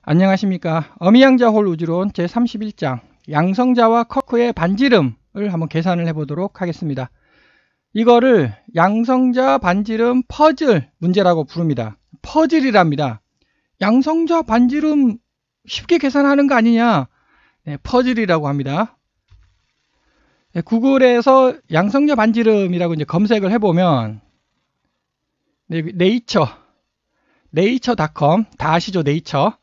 안녕하십니까. 어미양자 홀 우주론 제31장 양성자와 커크의 반지름을 한번 계산을 해보도록 하겠습니다. 이거를 양성자 반지름 퍼즐 문제라고 부릅니다. 퍼즐이랍니다. 양성자 반지름 쉽게 계산하는 거 아니냐? 네, 퍼즐이라고 합니다. 네, 구글에서 양성자 반지름이라고 이제 검색을 해보면 네, 네이처닷컴 다 아시죠? 네이처.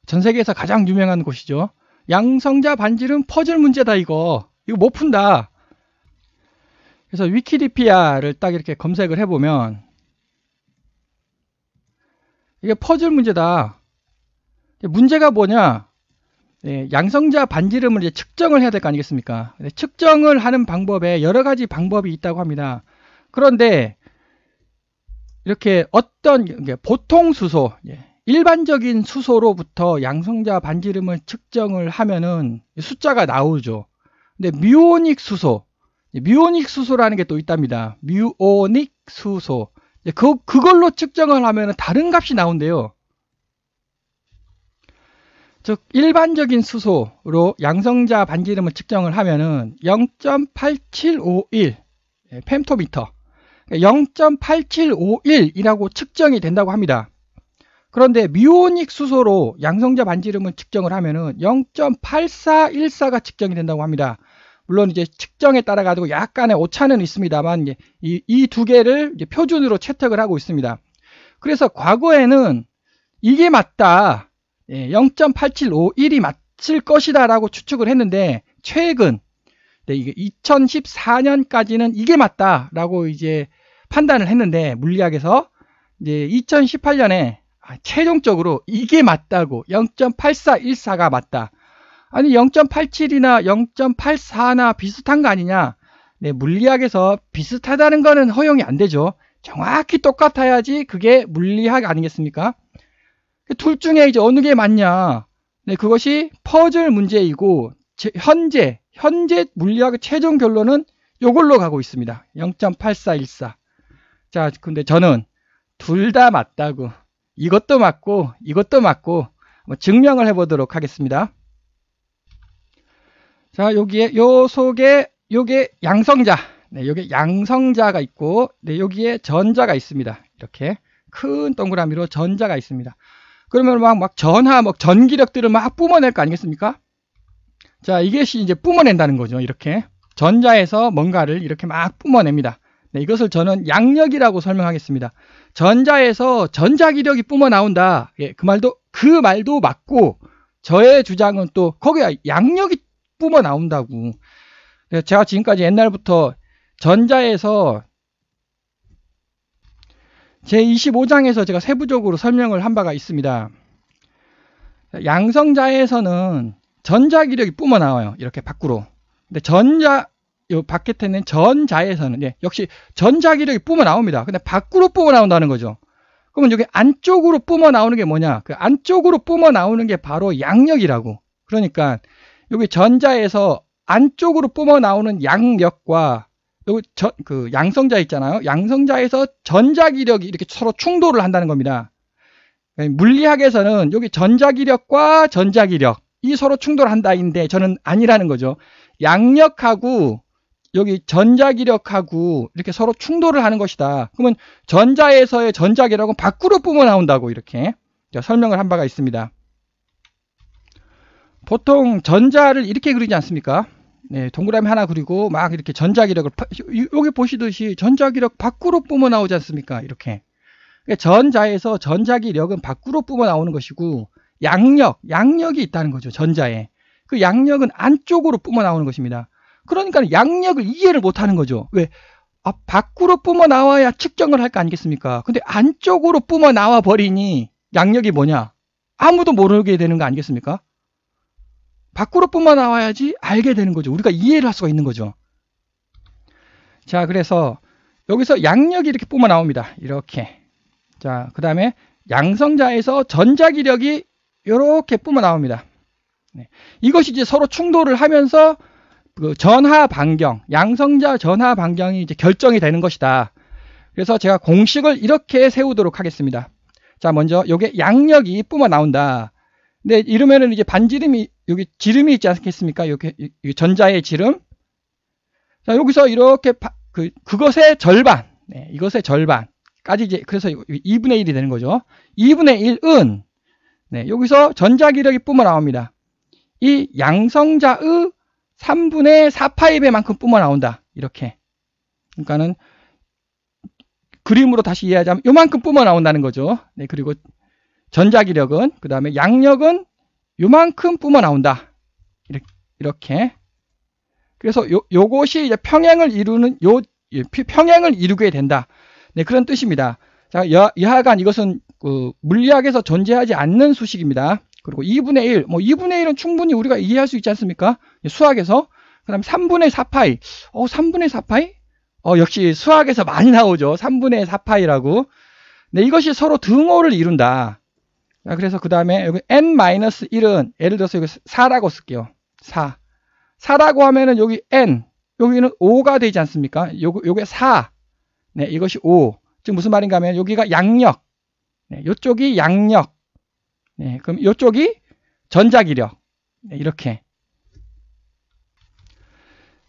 전 세계에서 가장 유명한 곳이죠. 양성자 반지름 퍼즐 문제다 이거 못 푼다. 그래서 위키디피아를 딱 이렇게 검색을 해보면 이게 퍼즐 문제다. 문제가 뭐냐? 네, 양성자 반지름을 이제 측정을 해야 될 거 아니겠습니까? 측정을 하는 방법에 여러 가지 방법이 있다고 합니다. 그런데 이렇게 어떤 보통 수소, 일반적인 수소로부터 양성자 반지름을 측정을 하면은 숫자가 나오죠. 근데 뮤오닉 수소라는 게 또 있답니다. 뮤오닉 수소. 그걸로 측정을 하면은 다른 값이 나온대요. 즉, 일반적인 수소로 양성자 반지름을 측정을 하면은 0.8751 펨토미터, 0.8751이라고 측정이 된다고 합니다. 그런데 뮤오닉 수소로 양성자 반지름을 측정을 하면은 0.8414가 측정이 된다고 합니다. 물론 이제 측정에 따라 가지고 약간의 오차는 있습니다만 이 두 개를 이제 표준으로 채택을 하고 있습니다. 그래서 과거에는 이게 맞다, 0.8751이 맞을 것이다 라고 추측을 했는데 최근 이게 2014년까지는 이게 맞다 라고 이제 판단을 했는데 물리학에서 이제 2018년에 최종적으로 이게 맞다고 0.8414가 맞다. 아니 0.87이나 0.84나 비슷한 거 아니냐. 네, 물리학에서 비슷하다는 거는 허용이 안 되죠. 정확히 똑같아야지 그게 물리학 아니겠습니까? 둘 중에 이제 어느 게 맞냐. 네, 그것이 퍼즐 문제이고 현재 물리학의 최종 결론은 이걸로 가고 있습니다. 0.8414. 자, 근데 저는 둘 다 맞다고. 이것도 맞고 이것도 맞고 증명을 해보도록 하겠습니다. 자, 요 속에 요게 양성자, 네, 요게 양성자가 있고, 네, 여기에 전자가 있습니다. 이렇게 큰 동그라미로 전자가 있습니다. 그러면 막 전기력들을 막 뿜어낼 거 아니겠습니까? 자, 이것이 이제 뿜어낸다는 거죠. 이렇게 전자에서 뭔가를 이렇게 막 뿜어냅니다. 네, 이것을 저는 양력이라고 설명하겠습니다. 전자에서 전자기력이 뿜어 나온다. 예, 그 말도 맞고, 저의 주장은 또 거기에 양력이 뿜어 나온다고. 제가 지금까지 옛날부터 전자에서 제25장에서 제가 세부적으로 설명을 한 바가 있습니다. 양성자에서는 전자기력이 뿜어 나와요. 이렇게 밖으로. 근데 요 바깥에는 전자에서는 역시 전자기력이 뿜어 나옵니다. 근데 밖으로 뿜어 나온다는 거죠. 그러면 여기 안쪽으로 뿜어 나오는 게 뭐냐? 그 안쪽으로 뿜어 나오는 게 바로 양력이라고. 그러니까 여기 전자에서 안쪽으로 뿜어 나오는 양력과 여기 그 양성자 있잖아요. 양성자에서 전자기력이 이렇게 서로 충돌을 한다는 겁니다. 물리학에서는 여기 전자기력과 전자기력이 서로 충돌한다인데 저는 아니라는 거죠. 양력하고 여기 전자기력하고 이렇게 서로 충돌을 하는 것이다. 그러면 전자에서의 전자기력은 밖으로 뿜어 나온다고 이렇게 설명을 한 바가 있습니다. 보통 전자를 이렇게 그리지 않습니까? 네, 동그라미 하나 그리고 막 이렇게 전자기력을 여기 보시듯이 전자기력 밖으로 뿜어 나오지 않습니까? 이렇게. 전자에서 전자기력은 밖으로 뿜어 나오는 것이고 양력이 있다는 거죠. 전자에. 그 양력은 안쪽으로 뿜어 나오는 것입니다. 그러니까 양력을 이해를 못하는 거죠. 왜? 밖으로 뿜어 나와야 측정을 할 거 아니겠습니까? 근데 안쪽으로 뿜어 나와 버리니 양력이 뭐냐? 아무도 모르게 되는 거 아니겠습니까? 밖으로 뿜어 나와야지 알게 되는 거죠. 우리가 이해를 할 수가 있는 거죠. 자, 그래서 여기서 양력이 이렇게 뿜어 나옵니다. 이렇게. 자, 그 다음에 양성자에서 전자기력이 이렇게 뿜어 나옵니다. 네. 이것이 이제 서로 충돌을 하면서 그 전하 반경, 양성자 전하 반경이 이제 결정이 되는 것이다. 그래서 제가 공식을 이렇게 세우도록 하겠습니다. 자, 먼저 요게 양력이 뿜어 나온다. 네, 이러면은 이제 반지름이, 여기 지름이 있지 않겠습니까? 이렇게, 전자의 지름. 자, 여기서 이렇게, 그것의 절반. 네, 이것의 절반까지 이제, 그래서 2분의 1이 되는 거죠. 2분의 1은, 네, 여기서 전자기력이 뿜어 나옵니다. 이 양성자의 3분의 4파이 배만큼 뿜어 나온다. 이렇게. 그러니까는, 그림으로 다시 이해하자면, 요만큼 뿜어 나온다는 거죠. 네, 그리고 전자기력은, 그 다음에 양력은 요만큼 뿜어 나온다. 이렇게. 그래서 요것이 이제 평행을 이루는, 평행을 이루게 된다. 네, 그런 뜻입니다. 자, 여하간 이것은 물리학에서 존재하지 않는 수식입니다. 그리고 2분의 1, 2분의 1은 충분히 우리가 이해할 수 있지 않습니까? 수학에서. 그 다음에 3분의 4파이. 3분의 4파이? 역시 수학에서 많이 나오죠. 3분의 4파이라고. 네, 이것이 서로 등호를 이룬다. 자, 그래서 그 다음에 여기 n-1은 예를 들어서 여기 4라고 쓸게요. 4. 4라고 하면은 여기 n, 여기는 5가 되지 않습니까? 요게 4. 네, 이것이 5. 지금 무슨 말인가 하면 여기가 양력. 네, 요쪽이 양력. 네, 그럼 요쪽이 전자기력. 네, 이렇게.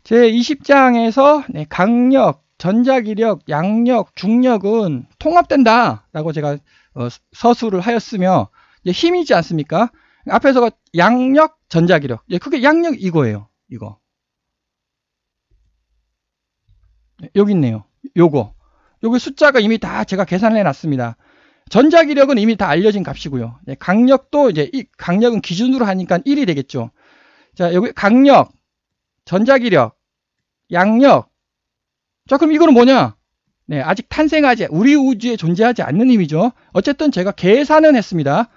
제 20장에서 네, 강력, 전자기력, 양력, 중력은 통합된다. 라고 제가 서술을 하였으며, 이제 힘이지 않습니까? 앞에서가 양력, 전자기력. 그게 양력 이거예요. 이거. 여기 있네요. 요거 숫자가 이미 다 제가 계산을 해놨습니다. 전자기력은 이미 다 알려진 값이고요. 강력도 이제 강력은 기준으로 하니까 1이 되겠죠. 자, 여기 강력, 전자기력, 양력. 자, 그럼 이거는 뭐냐? 네, 아직 탄생하지, 우리 우주에 존재하지 않는 힘이죠. 어쨌든 제가 계산은 했습니다.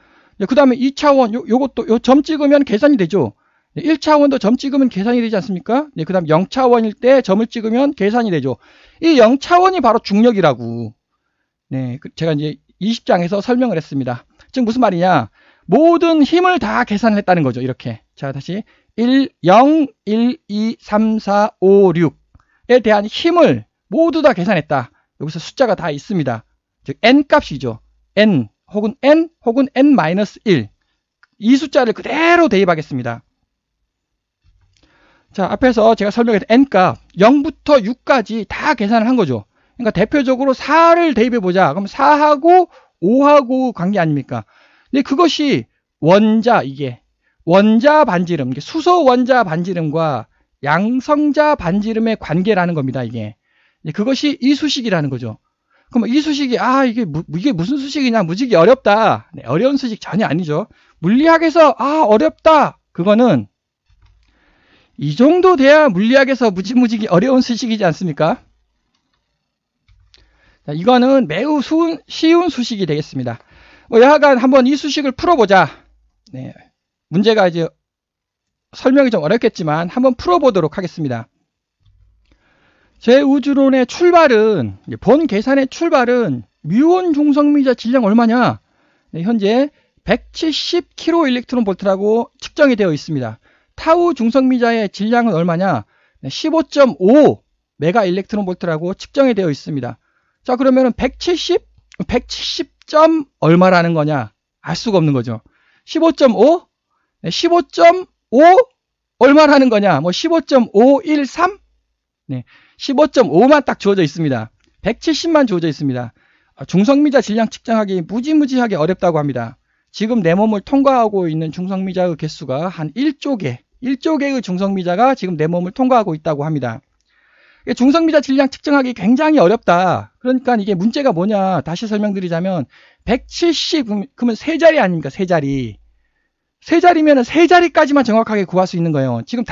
그 다음에 2차원, 요것도, 요 점 찍으면 계산이 되죠. 1차원도 점 찍으면 계산이 되지 않습니까? 네, 그 다음 0차원일 때 점을 찍으면 계산이 되죠. 이 0차원이 바로 중력이라고. 네, 제가 이제 20장에서 설명을 했습니다. 즉, 무슨 말이냐. 모든 힘을 다 계산을 했다는 거죠. 이렇게. 자, 다시. 0, 1, 2, 3, 4, 5, 6에 대한 힘을 모두 다 계산했다. 여기서 숫자가 다 있습니다. 즉 n 값이죠. n 혹은 n-1 이 숫자를 그대로 대입하겠습니다. 자, 앞에서 제가 설명했던 n 값 0부터 6까지 다 계산을 한 거죠. 그러니까 대표적으로 4를 대입해보자. 그럼 4하고 5하고 관계 아닙니까? 근데 그것이 이게 원자 반지름, 수소 원자 반지름과 양성자 반지름의 관계라는 겁니다. 이게 그것이 이 수식이라는 거죠. 그럼 이 수식이 이게 무슨 수식이냐, 무지개 어렵다. 네, 어려운 수식 전혀 아니죠. 물리학에서 어렵다. 그거는 이 정도 돼야 물리학에서 무지무지개 어려운 수식이지 않습니까? 자, 이거는 매우 쉬운 수식이 되겠습니다. 여하간 한번 이 수식을 풀어보자. 네, 문제가 이제 설명이 좀 어렵겠지만 한번 풀어보도록 하겠습니다. 제 우주론의 출발은, 본 계산의 출발은 뮤온 중성미자 질량 얼마냐? 네, 현재 170kEV 측정이 되어 있습니다. 타우 중성미자의 질량은 얼마냐? 15.5 메가일렉트론볼트라고 측정이 되어 있습니다. 자, 그러면은 170 점 얼마라는 거냐? 알 수가 없는 거죠. 15.5? 15.5 얼마라는 거냐? 15.513? 네, 15.5만 딱 주어져 있습니다. 170만 주어져 있습니다. 중성미자 질량 측정하기 무지무지하게 어렵다고 합니다. 지금 내 몸을 통과하고 있는 중성미자의 개수가 한 1조 개의 중성미자가 지금 내 몸을 통과하고 있다고 합니다. 중성미자 질량 측정하기 굉장히 어렵다. 그러니까 이게 문제가 뭐냐, 다시 설명드리자면 170, 그러면 세 자리 아닙니까? 세 자리. 세 자리면 세 자리까지만 정확하게 구할 수 있는 거예요. 지금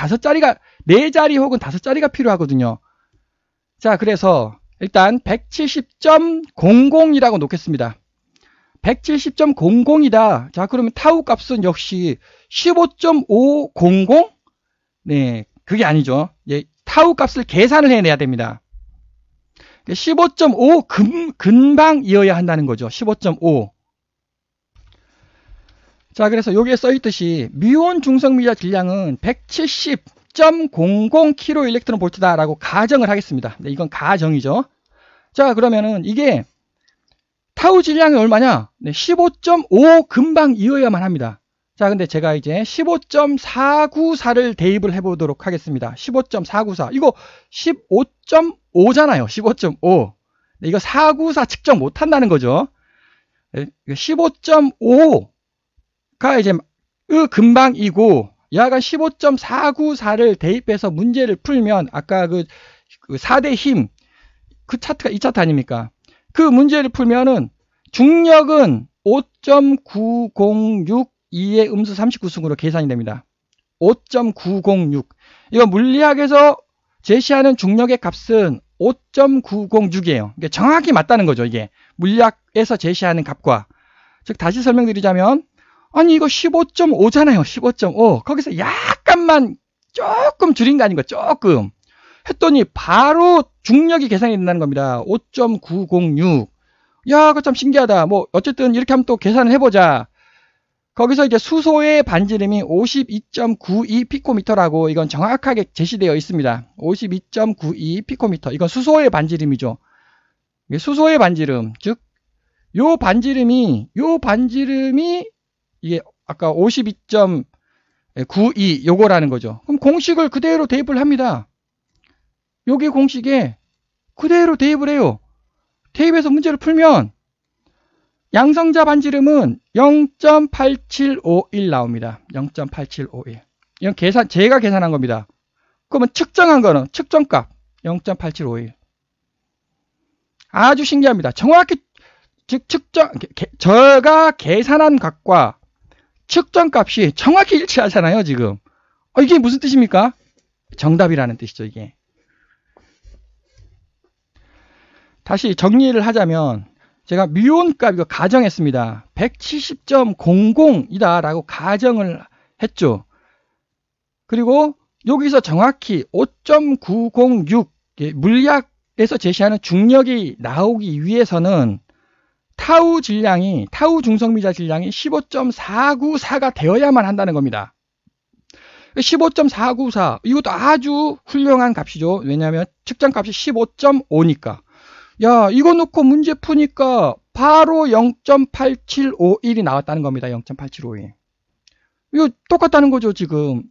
네 자리 혹은 5자리가 필요하거든요. 자, 그래서 일단 170.00이라고 놓겠습니다. 170.00이다. 자, 그러면 타우 값은 역시 15.500? 네, 그게 아니죠. 타우 값을 계산을 해내야 됩니다. 15.5 근방이어야 한다는 거죠. 15.5. 자, 그래서 여기에 써있듯이 뮤온 중성미자 질량은 170.00kEV 라고 가정을 하겠습니다. 네, 이건 가정이죠. 자, 그러면은 이게 타우 질량이 얼마냐? 네, 15.5 근방이어야만 합니다. 자, 근데 제가 이제 15.494를 대입을 해보도록 하겠습니다. 15.494. 이거 15.5잖아요. 15.5. 이거 494 측정 못한다는 거죠. 15.5가 이제 근방이고, 약간 15.494를 대입해서 문제를 풀면, 아까 그 4대 힘, 그 차트가 이 차트 아닙니까? 그 문제를 풀면은 중력은 5.906 2의 음수 39승으로 계산이 됩니다. 5.906. 이거 물리학에서 제시하는 중력의 값은 5.906이에요. 이게 정확히 맞다는 거죠. 이게 물리학에서 제시하는 값과. 즉 다시 설명드리자면, 아니 이거 15.5잖아요. 15.5. 거기서 약간만 조금 줄인 거 아닌가, 조금 했더니 바로 중력이 계산이 된다는 겁니다. 5.906. 야, 그거 참 신기하다. 뭐 어쨌든 이렇게 한번 또 계산을 해보자. 거기서 이제 수소의 반지름이 52.92 피코미터라고, 이건 정확하게 제시되어 있습니다. 52.92 피코미터. 이건 수소의 반지름이죠. 수소의 반지름. 즉, 요 반지름이 이게 아까 52.92 요거라는 거죠. 그럼 공식을 그대로 대입을 합니다. 여기 공식에 그대로 대입을 해요. 대입해서 문제를 풀면 양성자 반지름은 0.8751 나옵니다. 0.8751. 이건 제가 계산한 겁니다. 그러면 측정한 거는 측정값 0.8751. 아주 신기합니다. 정확히 제가 계산한 값과 측정값이 정확히 일치하잖아요, 지금. 이게 무슨 뜻입니까? 정답이라는 뜻이죠, 이게. 다시 정리를 하자면, 제가 뮤온값 이거 가정했습니다. 170.00이다 라고 가정을 했죠. 그리고 여기서 정확히 5.906 물리학에서 제시하는 중력이 나오기 위해서는 타우 중성미자 질량이 15.494가 되어야만 한다는 겁니다. 15.494 이것도 아주 훌륭한 값이죠. 왜냐하면 측정값이 15.5니까. 야, 이거 놓고 문제 푸니까 바로 0.8751이 나왔다는 겁니다. 0.8751. 이거 똑같다는 거죠, 지금.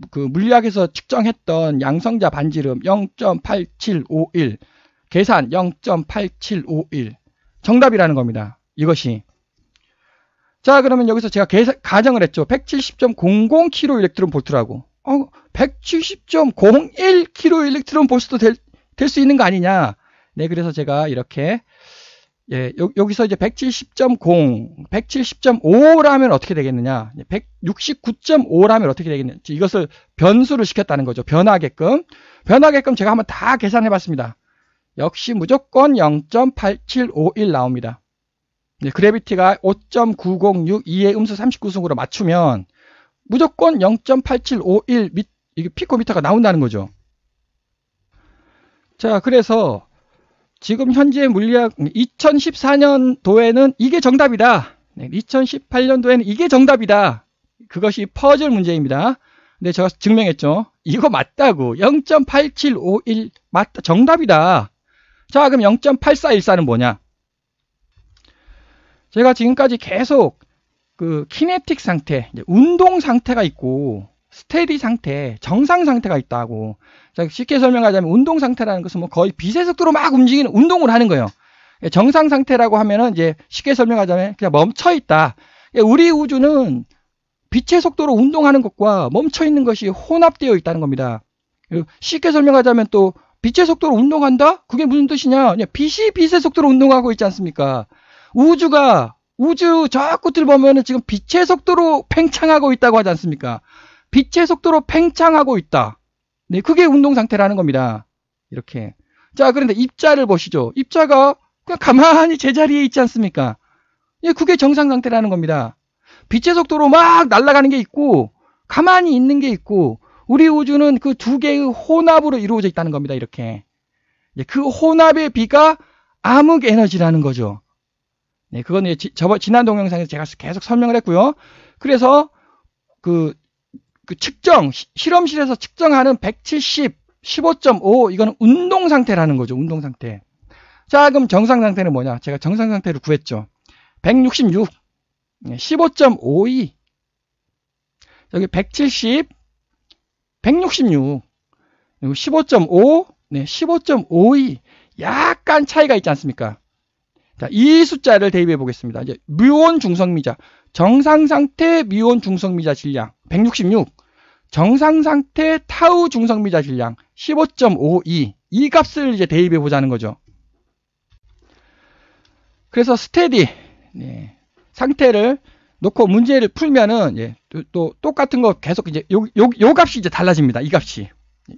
그 물리학에서 측정했던 양성자 반지름 0.8751, 계산 0.8751. 정답이라는 겁니다. 이것이. 자, 그러면 여기서 제가 가정을 했죠. 170.00kEV/V라고. 170.01kEV/V도 될 수 있는 거 아니냐. 네, 그래서 제가 이렇게, 여기서 이제 170.5라면 어떻게 되겠느냐. 169.5라면 어떻게 되겠느냐. 이것을 변수를 시켰다는 거죠. 변하게끔 제가 한번 다 계산해 봤습니다. 역시 무조건 0.8751 나옵니다. 네, 그래비티가 5.906 2의 음수 39승으로 맞추면 무조건 0.8751 이게 피코미터가 나온다는 거죠. 자, 그래서 지금 현재 물리학 2014년도에는 이게 정답이다. 네, 2018년도에는 이게 정답이다. 그것이 퍼즐 문제입니다. 근데 제가 증명했죠. 이거 맞다고. 0.8751 맞다. 정답이다. 자, 그럼 0.8414는 뭐냐? 제가 지금까지 계속 그 키네틱 상태, 운동 상태가 있고 스테디 상태, 정상 상태가 있다고. 자, 쉽게 설명하자면 운동 상태라는 것은 뭐 거의 빛의 속도로 막 움직이는 운동을 하는 거예요. 정상 상태라고 하면은 이제 쉽게 설명하자면 그냥 멈춰 있다. 우리 우주는 빛의 속도로 운동하는 것과 멈춰 있는 것이 혼합되어 있다는 겁니다. 쉽게 설명하자면 또 빛의 속도로 운동한다? 그게 무슨 뜻이냐? 빛이 빛의 속도로 운동하고 있지 않습니까? 우주 저 끝을 보면은 지금 빛의 속도로 팽창하고 있다고 하지 않습니까? 빛의 속도로 팽창하고 있다. 네, 그게 운동 상태라는 겁니다. 이렇게. 자, 그런데 입자를 보시죠. 입자가 그냥 가만히 제자리에 있지 않습니까? 예, 그게 정상 상태라는 겁니다. 빛의 속도로 막 날아가는 게 있고, 가만히 있는 게 있고, 우리 우주는 그 두 개의 혼합으로 이루어져 있다는 겁니다. 이렇게. 그 혼합의 비가 암흑 에너지라는 거죠. 네, 그건 지난 동영상에서 제가 계속 설명을 했고요. 그래서 그 실험실에서 측정하는 170, 15.5 이거는 운동 상태라는 거죠. 운동 상태. 자, 그럼 정상 상태는 뭐냐? 제가 정상 상태를 구했죠. 166, 15.52. 여기 170, 166, 15.5, 네, 15.52. 약간 차이가 있지 않습니까? 자, 이 숫자를 대입해 보겠습니다. 이제 뮤온 중성미자, 정상 상태 뮤온 중성미자 질량 166, 정상 상태 타우 중성미자 질량 15.52. 이 값을 이제 대입해 보자는 거죠. 그래서 스테디 상태를 놓고 문제를 풀면은 또 똑같은 거 계속 이제 요 값이 이제 달라집니다. 이 값이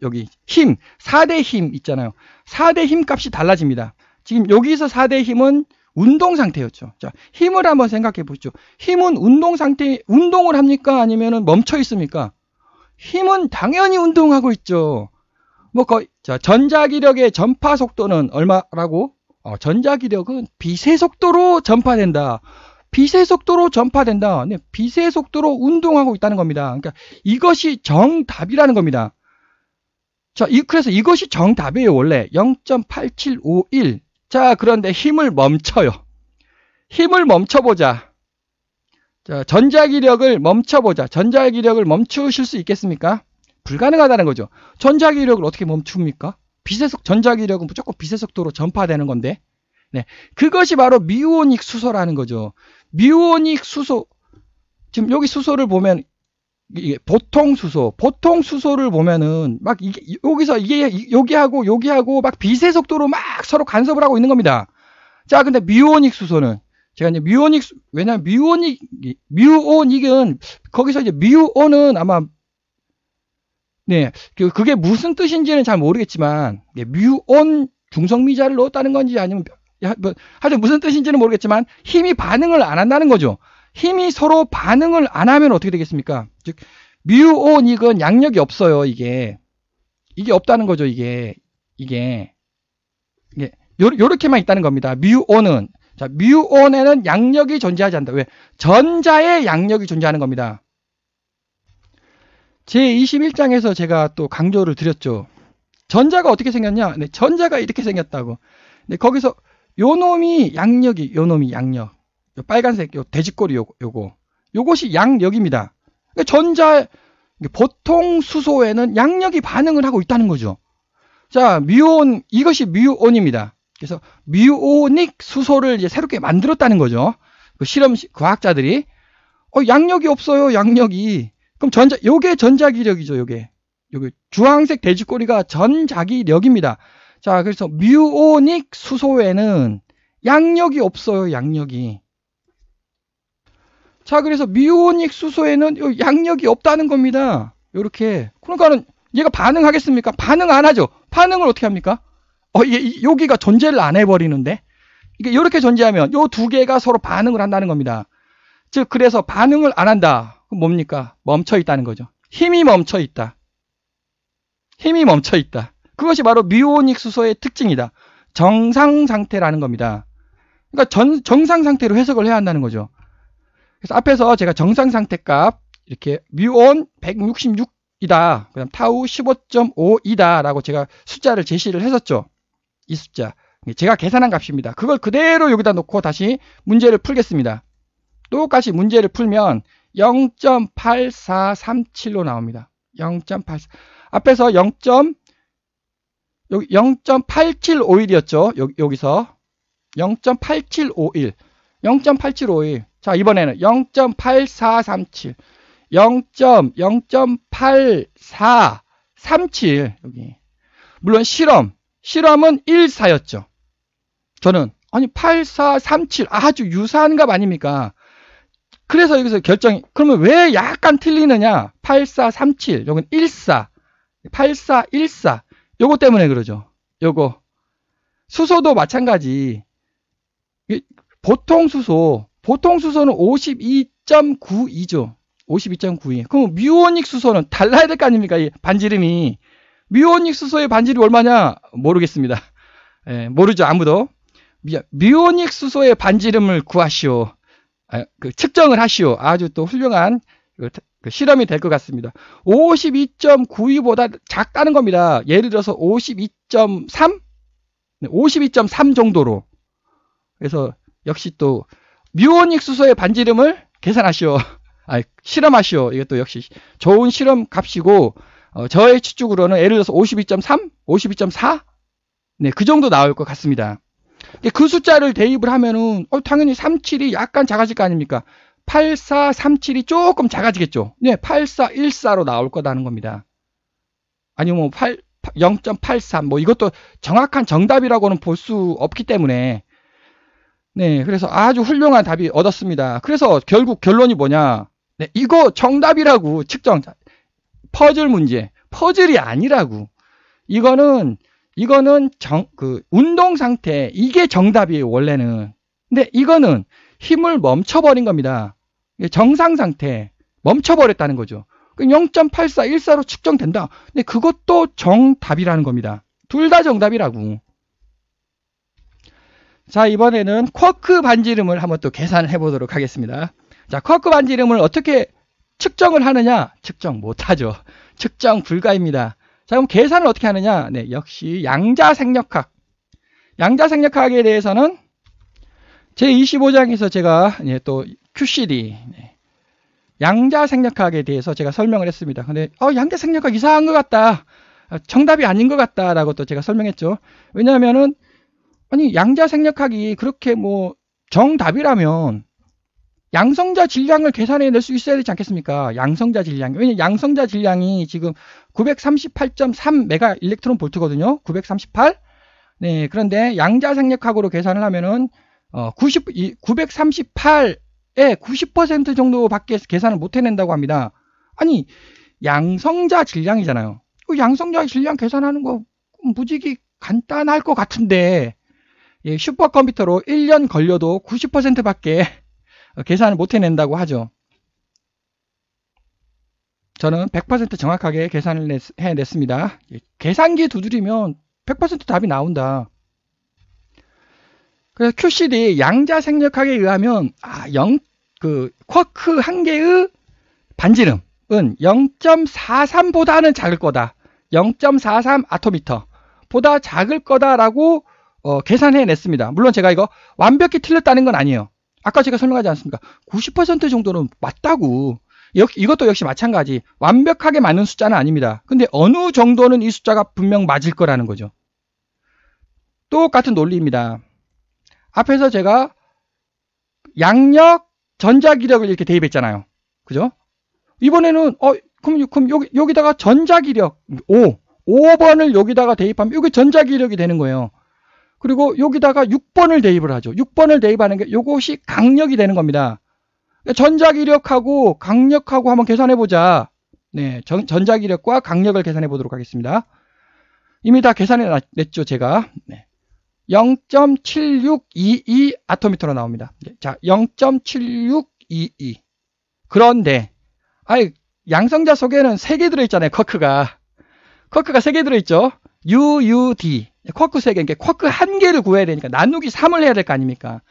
여기 힘 4대 힘 있잖아요. 4대 힘 값이 달라집니다. 지금 여기서 4대 힘은 운동 상태였죠. 자, 힘을 한번 생각해 보시죠. 힘은 운동 상태, 운동을 합니까? 아니면은 멈춰 있습니까? 힘은 당연히 운동하고 있죠. 자, 전자기력의 전파 속도는 얼마라고? 전자기력은 빛의 속도로 전파된다. 빛의 속도로 전파된다. 네, 빛의 속도로 운동하고 있다는 겁니다. 그러니까 이것이 정답이라는 겁니다. 자, 그래서 이것이 정답이에요. 원래 0.8751. 자, 그런데 힘을 멈춰요. 힘을 멈춰보자. 자, 전자기력을 멈춰보자. 전자기력을 멈추실 수 있겠습니까? 불가능하다는 거죠. 전자기력을 어떻게 멈춥니까? 전자기력은 무조건 빛의 속도로 전파되는 건데. 네, 그것이 바로 뮤오닉 수소라는 거죠. 뮤오닉 수소. 지금 여기 수소를 보면 이게 보통 수소를 보면은 막 여기서 여기하고 막 빛의 속도로 막 서로 간섭을 하고 있는 겁니다. 자, 근데 뮤오닉 수소는 제가 이제 왜냐면 뮤오닉은 거기서 이제 뮤온은 아마 네, 그게 무슨 뜻인지는 잘 모르겠지만 뮤온 중성미자를 넣었다는 건지 아니면 하여튼 무슨 뜻인지는 모르겠지만 힘이 반응을 안 한다는 거죠. 힘이 서로 반응을 안 하면 어떻게 되겠습니까? 즉 뮤오닉은 양력이 없어요. 이게 없다는 거죠. 이게 요렇게만 있다는 겁니다. 뮤온은 자, 뮤온에는 양력이 존재하지 않는다. 왜? 전자의 양력이 존재하는 겁니다. 제21장에서 제가 또 강조를 드렸죠. 전자가 어떻게 생겼냐? 네, 전자가 이렇게 생겼다고. 네, 거기서 요놈이 양력. 요 빨간색 요 돼지꼬리 요것이 양력입니다. 그러니까 보통 수소에는 양력이 반응을 하고 있다는 거죠. 자, 이것이 뮤온입니다. 그래서 뮤오닉 수소를 이제 새롭게 만들었다는 거죠. 그 과학자들이 양력이 없어요. 양력이. 그럼 요게 전자기력이죠. 요게 주황색 돼지꼬리가 전자기력입니다. 자, 그래서 뮤오닉 수소에는 양력이 없어요. 양력이. 자, 그래서 뮤오닉 수소에는 양력이 없다는 겁니다. 요렇게. 그러니까는 얘가 반응하겠습니까? 반응 안 하죠. 반응을 어떻게 합니까? 여기가 존재를 안 해버리는데? 이게 요렇게 존재하면 요 두 개가 서로 반응을 한다는 겁니다. 즉, 그래서 반응을 안 한다. 그럼 뭡니까? 멈춰 있다는 거죠. 힘이 멈춰 있다. 그것이 바로 뮤오닉 수소의 특징이다. 정상 상태라는 겁니다. 그러니까 정상 상태로 해석을 해야 한다는 거죠. 그래서 앞에서 제가 정상 상태 값 이렇게 뮤온 166이다. 그다음 타우 15.5이다 라고 제가 숫자를 제시를 했었죠. 이 숫자. 제가 계산한 값입니다. 그걸 그대로 여기다 놓고 다시 문제를 풀겠습니다. 똑같이 문제를 풀면 0.8437로 나옵니다. 0.84. 앞에서 0.8751이었죠. 여기서 0.8751. 0.8751. 자, 이번에는 0.8437. 0.8437. 여기. 물론 실험은 14였죠. 저는 아니 8437 아주 유사한 값 아닙니까? 그래서 여기서 그러면 왜 약간 틀리느냐? 8437 여기는 8414 요거 때문에 그러죠. 요거 수소도 마찬가지. 보통 수소는 52.92죠. 52.92. 그럼 뮤오닉 수소는 달라야 될 거 아닙니까? 이 반지름이. 뮤오닉 수소의 반지름이 얼마냐? 모르겠습니다. 모르죠. 아무도. 뮤오닉 수소의 반지름을 구하시오. 측정을 하시오. 아주 또 훌륭한 실험이 될 것 같습니다. 52.92보다 작다는 겁니다. 예를 들어서 52.3? 52.3 정도로. 그래서 역시 또 뮤오닉 수소의 반지름을 계산하시오. 실험하시오. 이것도 역시 좋은 실험 값이고, 저의 추측으로는 예를 들어서 52.3, 52.4, 네, 그 정도 나올 것 같습니다. 그 숫자를 대입을 하면은, 당연히 37이 약간 작아질 거 아닙니까? 84, 37이 조금 작아지겠죠. 네, 8414로 나올 거다는 겁니다. 아니면 뭐 0.83, 뭐 이것도 정확한 정답이라고는 볼 수 없기 때문에, 네, 그래서 아주 훌륭한 답이 얻었습니다. 그래서 결국 결론이 뭐냐? 네, 이거 정답이라고 측정. 퍼즐 문제. 퍼즐이 아니라고. 이거는 운동 상태. 이게 정답이에요, 원래는. 근데 이거는 힘을 멈춰버린 겁니다. 정상 상태. 멈춰버렸다는 거죠. 0.8414로 측정된다. 근데 그것도 정답이라는 겁니다. 둘 다 정답이라고. 자, 이번에는 쿼크 반지름을 한번 또 계산을 해보도록 하겠습니다. 자, 쿼크 반지름을 어떻게 측정을 하느냐? 측정 못하죠. 측정 불가입니다. 자, 그럼 계산을 어떻게 하느냐? 네, 역시 양자생력학. 양자생력학에 대해서는 제25장에서 제가 또 QCD 양자생력학에 대해서 제가 설명을 했습니다. 근데 양자생력학 이상한 것 같다. 정답이 아닌 것 같다라고 또 제가 설명했죠. 왜냐하면은 양자생력학이 그렇게 뭐 정답이라면 양성자 질량을 계산해낼 수 있어야 되지 않겠습니까? 양성자 질량. 왜냐면 양성자 질량이 지금 938.3 메가 일렉트론 볼트거든요. 938. 네, 그런데 양자생력학으로 계산을 하면은 938의 90% 정도밖에 계산을 못 해낸다고 합니다. 양성자 질량이잖아요. 양성자 질량 계산하는 거 무지개 간단할 것 같은데 슈퍼컴퓨터로 1년 걸려도 90%밖에 계산을 못 해낸다고 하죠. 저는 100% 정확하게 계산을 해냈습니다. 계산기 두드리면 100% 답이 나온다. 그래서 QCD 양자생력학에 의하면 쿼크 한 개의 반지름은 0.43보다는 작을 거다. 0.43 아토미터 보다 작을 거다라고 계산해냈습니다. 물론 제가 이거 완벽히 틀렸다는 건 아니에요. 아까 제가 설명하지 않습니까? 90% 정도는 맞다고. 이것도 역시 마찬가지. 완벽하게 맞는 숫자는 아닙니다. 근데 어느 정도는 이 숫자가 분명 맞을 거라는 거죠. 똑같은 논리입니다. 앞에서 제가 양력, 전자기력을 이렇게 대입했잖아요. 그죠? 이번에는 그럼 여기다가 전자기력 5번을 여기다가 대입하면 이게 전자기력이 되는 거예요. 그리고 여기다가 6번을 대입을 하죠. 6번을 대입하는 게 이것이 강력이 되는 겁니다. 전자기력하고 강력하고 한번 계산해 보자. 네, 전자기력과 강력을 계산해 보도록 하겠습니다. 이미 다 계산해 냈죠, 제가. 네. 0.7622 아토미터로 나옵니다. 자, 0.7622. 그런데 양성자 속에는 3개 들어있잖아요. 쿼크가 3개 들어있죠. UUD 쿼크 3개, 그러니까 쿼크 1개를 구해야 되니까 나누기 3을 해야 될 거 아닙니까?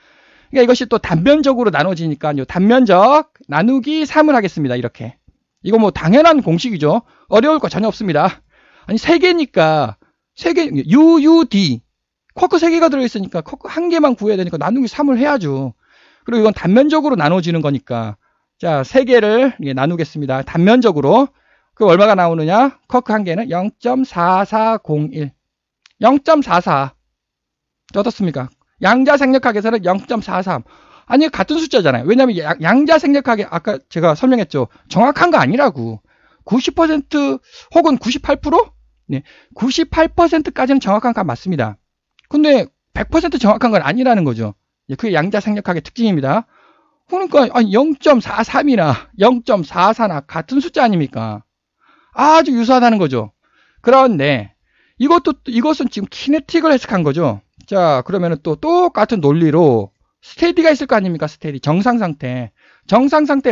그러니까 이것이 또 단면적으로 나눠지니까 단면적 나누기 3을 하겠습니다. 이렇게. 이거 뭐 당연한 공식이죠. 어려울 거 전혀 없습니다. 3개니까 3개 UUD 쿼크 3개가 들어있으니까 쿼크 1개만 구해야 되니까 나누기 3을 해야죠. 그리고 이건 단면적으로 나눠지는 거니까 자, 3개를 나누겠습니다. 단면적으로. 그 얼마가 나오느냐? 쿼크 1개는 0.4401. 0.44. 어떻습니까? 양자생력학에서는 0.43. 같은 숫자잖아요. 왜냐하면 양자생력학에 아까 제가 설명했죠. 정확한 거 아니라고. 90% 혹은 98%? 네, 98%까지는 정확한 값 맞습니다. 근데 100% 정확한 건 아니라는 거죠. 그게 양자생력학의 특징입니다. 그러니까 0.43이나 0.44나 같은 숫자 아닙니까? 아주 유사하다는 거죠. 그런데 이것은 지금 키네틱을 해석한 거죠. 자, 그러면은 또 똑같은 논리로 스테디가 있을 거 아닙니까? 스테디 정상 상태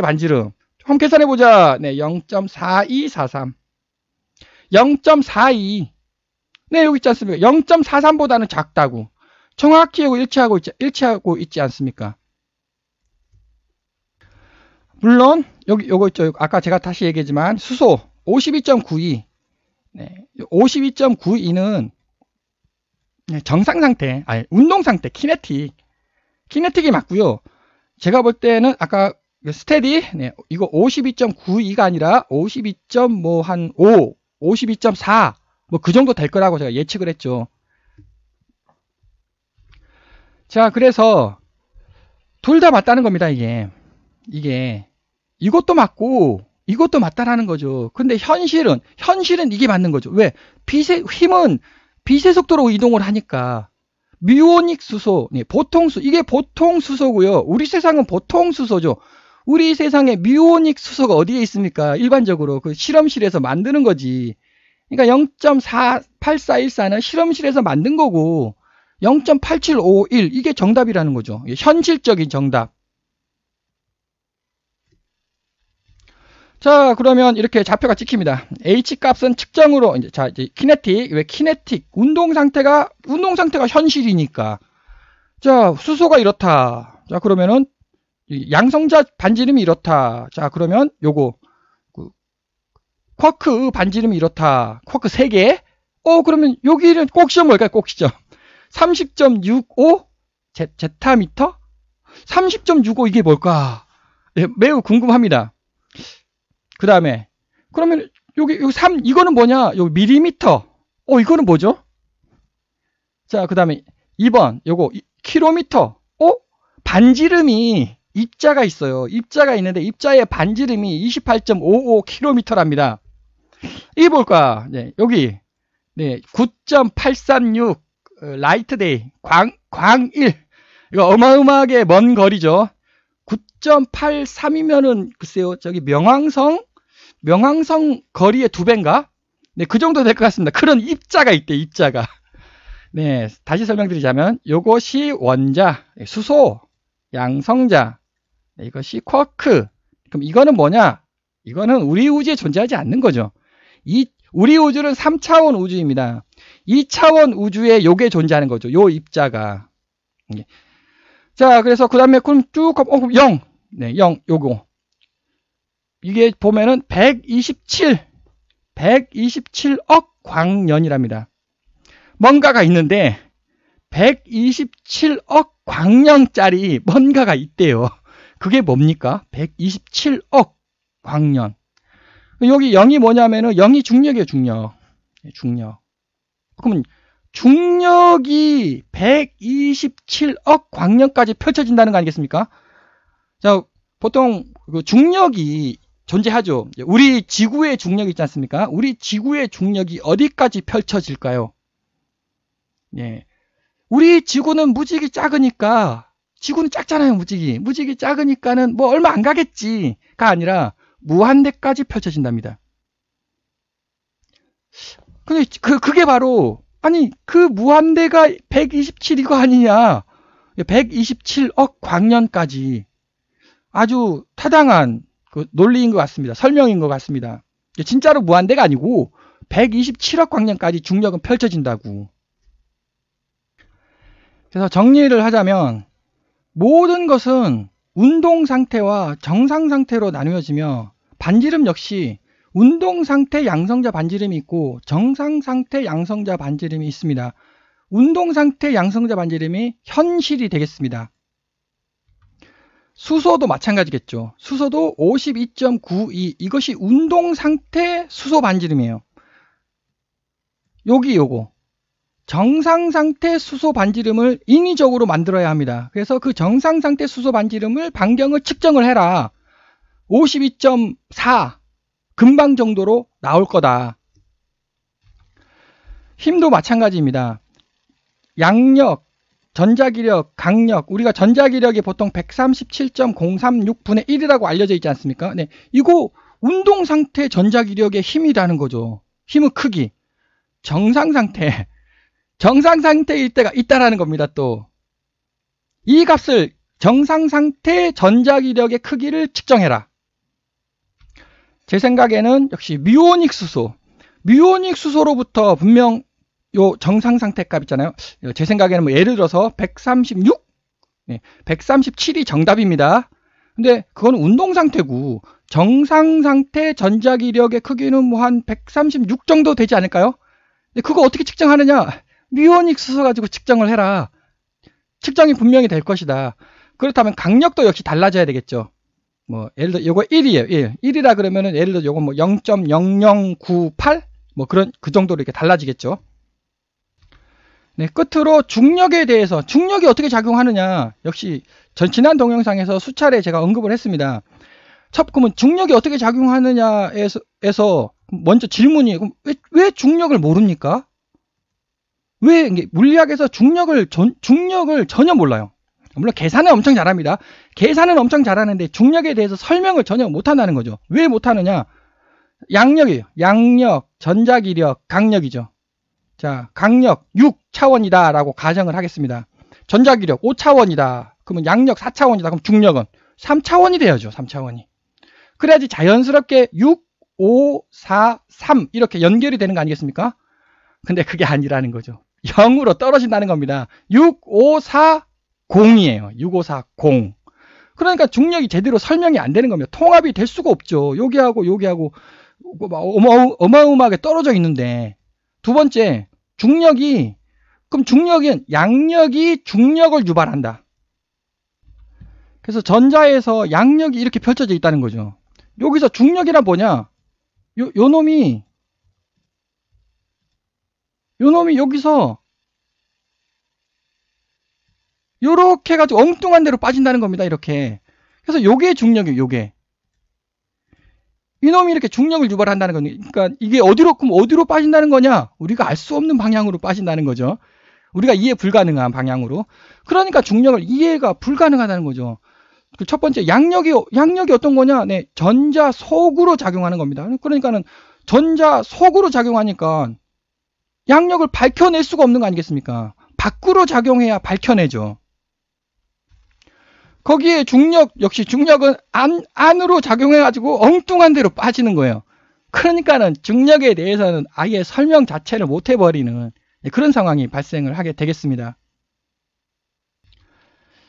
반지름 한번 계산해 보자. 네, 0.4243 0.42 네, 여기 있지 않습니까? 0.43보다는 작다고. 정확히 일치하고 있지 않습니까? 물론 요거 있죠. 아까 제가 다시 얘기했지만 수소 52.92 네, 52.92는 정상 상태, 운동 상태, 키네틱이 맞고요. 제가 볼 때는 아까 스테디, 네, 이거 52.92가 아니라 52.5, 52.4, 뭐 그 정도 될 거라고 제가 예측을 했죠. 자, 그래서 둘 다 맞다는 겁니다, 이게. 이것도 맞고, 이것도 맞다라는 거죠. 근데 현실은 이게 맞는 거죠. 왜? 힘은 빛의 속도로 이동을 하니까. 뮤오닉 수소, 네, 이게 보통 수소고요. 우리 세상은 보통 수소죠. 우리 세상에 뮤오닉 수소가 어디에 있습니까? 일반적으로 그 실험실에서 만드는 거지. 그러니까 0.8414는 실험실에서 만든 거고 0.8751 이게 정답이라는 거죠. 현실적인 정답. 자, 그러면 이렇게 좌표가 찍힙니다. H 값은 측정으로 이제 키네틱, 왜 키네틱? 운동 상태가 현실이니까. 자, 수소가 이렇다. 자, 그러면은 양성자 반지름이 이렇다. 자, 그러면 요거 쿼크 반지름이 이렇다. 쿼크 3개. 그러면 여기는 꼭 시험 뭘까요? 꼭 시험. 30.65 제타미터? 30.65 이게 뭘까? 네, 매우 궁금합니다. 그 다음에 그러면 여기 3 이거는 뭐냐? 여기 밀리미터. 이거는 뭐죠? 자, 그 다음에 2번 요거 킬로미터. 반지름이 입자가 있어요. 입자가 있는데 입자의 반지름이 28.55km랍니다. 이게 뭘까? 네, 여기 네, 9.836 라이트데이 광일. 이거 어마어마하게 먼 거리죠. 9.83이면은 글쎄요, 저기 명왕성 거리의 2배인가? 네, 그 정도 될 것 같습니다. 그런 입자가 있대, 입자가. 네, 다시 설명드리자면 요것이 원자, 수소, 양성자, 네, 이것이 쿼크. 그럼 이거는 뭐냐? 이거는 우리 우주에 존재하지 않는 거죠. 우리 우주는 3차원 우주입니다. 2차원 우주에 요게 존재하는 거죠. 요 입자가. 자, 그래서 그 다음에 그럼 쭉 0. 네, 0 요거. 이게 보면은 127억 광년이랍니다. 뭔가가 있는데 127억 광년짜리 뭔가가 있대요. 그게 뭡니까? 127억 광년. 여기 0이 뭐냐면은 0이 중력이에요, 중력. 그러면 중력이 127억 광년까지 펼쳐진다는 거 아니겠습니까? 자, 보통 그 중력이 존재하죠. 우리 지구의 중력이 있지 않습니까? 우리 지구의 중력이 어디까지 펼쳐질까요? 예. 우리 지구는 무지개 작으니까, 지구는 작잖아요, 무지개 작으니까는 뭐 얼마 안 가겠지가 아니라 무한대까지 펼쳐진답니다. 근데 그게 바로, 아니, 그 무한대가 127 이거 아니냐. 127억 광년까지 아주 타당한 그 논리인 것 같습니다. 설명인 것 같습니다. 진짜로 무한대가 아니고 127억 광년까지 중력은 펼쳐진다고. 그래서 정리를 하자면 모든 것은 운동 상태와 정상 상태로 나누어지며 반지름 역시 운동 상태 양성자 반지름이 있고 정상 상태 양성자 반지름이 있습니다. 운동 상태 양성자 반지름이 현실이 되겠습니다. 수소도 마찬가지겠죠. 수소도 52.92 이것이 운동 상태 수소 반지름이에요. 요거 정상 상태 수소 반지름을 인위적으로 만들어야 합니다. 그래서 그 정상 상태 수소 반지름을 반경을 측정을 해라. 52.4 금방 정도로 나올 거다. 힘도 마찬가지입니다. 양력, 전자기력, 강력, 우리가 전자기력이 보통 137.036분의 1이라고 알려져 있지 않습니까? 네, 이거 운동 상태 전자기력의 힘이라는 거죠. 힘의 크기. 정상 상태일 때가 있다라는 겁니다. 또 이 값을 정상 상태 전자기력의 크기를 측정해라. 제 생각에는 역시 뮤오닉 수소로부터 분명 요 정상 상태 값 있잖아요. 제 생각에는 뭐 예를 들어서 136, 137이 정답입니다. 근데 그건 운동 상태고 정상 상태 전자기력의 크기는 뭐 한 136 정도 되지 않을까요? 근데 그거 어떻게 측정하느냐? 뮤오닉 수소 가지고 측정을 해라. 측정이 분명히 될 것이다. 그렇다면 강력도 역시 달라져야 되겠죠. 뭐 예를 들어 요거 1이에요. 1. 1이라 그러면은 예를 들어 요거 뭐 0.0098 뭐 그 정도로 이렇게 달라지겠죠. 네, 끝으로 중력에 대해서 중력이 어떻게 작용하느냐 역시 지난 동영상에서 수차례 제가 언급을 했습니다. 그러면 중력이 어떻게 작용하느냐에서 먼저 질문이 왜 중력을 모릅니까? 왜 물리학에서 중력을 전혀 몰라요. 물론 계산은 엄청 잘합니다. 계산은 엄청 잘하는데 중력에 대해서 설명을 전혀 못한다는 거죠. 왜 못하느냐? 양력이에요. 양력, 전자기력, 강력이죠. 자, 강력 6차원이다 라고 가정을 하겠습니다. 전자기력 5차원이다. 그러면 양력 4차원이다. 그럼 중력은 3차원이 돼야죠. 3차원이. 그래야지 자연스럽게 6, 5, 4, 3 이렇게 연결이 되는 거 아니겠습니까? 근데 그게 아니라는 거죠. 0으로 떨어진다는 겁니다. 6, 5, 4, 0이에요. 6, 5, 4, 0. 그러니까 중력이 제대로 설명이 안 되는 겁니다. 통합이 될 수가 없죠. 여기하고 여기하고 어마어마하게 떨어져 있는데. 두 번째, 그럼 중력은 양력이 중력을 유발한다. 그래서 전자에서 양력이 이렇게 펼쳐져 있다는 거죠. 여기서 중력이란 뭐냐? 요 놈이 여기서 요렇게 해가지고 엉뚱한 데로 빠진다는 겁니다. 이렇게. 그래서 요게 중력이에요. 요게. 이놈이 이렇게 중력을 유발한다는 거니까 그러니까 이게 어디로 빠진다는 거냐? 우리가 알 수 없는 방향으로 빠진다는 거죠. 우리가 이해 불가능한 방향으로. 그러니까 중력을 이해가 불가능하다는 거죠. 첫 번째 양력이 어떤 거냐? 네, 전자 속으로 작용하는 겁니다. 그러니까는 전자 속으로 작용하니까 양력을 밝혀낼 수가 없는 거 아니겠습니까? 밖으로 작용해야 밝혀내죠. 거기에 역시 중력은 안으로 작용해가지고 엉뚱한 데로 빠지는 거예요. 그러니까는 중력에 대해서는 아예 설명 자체를 못 해버리는 그런 상황이 발생을 하게 되겠습니다.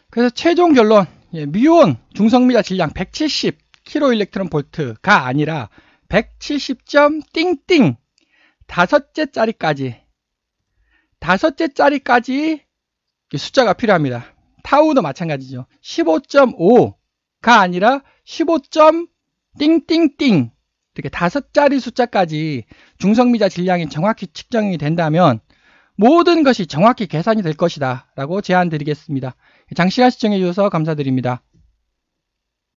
그래서 최종 결론, 뮤온 중성미자 질량 170 kEV/V가 아니라 170점 띵띵 다섯째 자리까지 숫자가 필요합니다. 타우도 마찬가지죠. 15.5가 아니라 15점 띵띵띵 이렇게 5자리 숫자까지 중성미자 질량이 정확히 측정이 된다면 모든 것이 정확히 계산이 될 것이다 라고 제안 드리겠습니다. 장시간 시청해 주셔서 감사드립니다.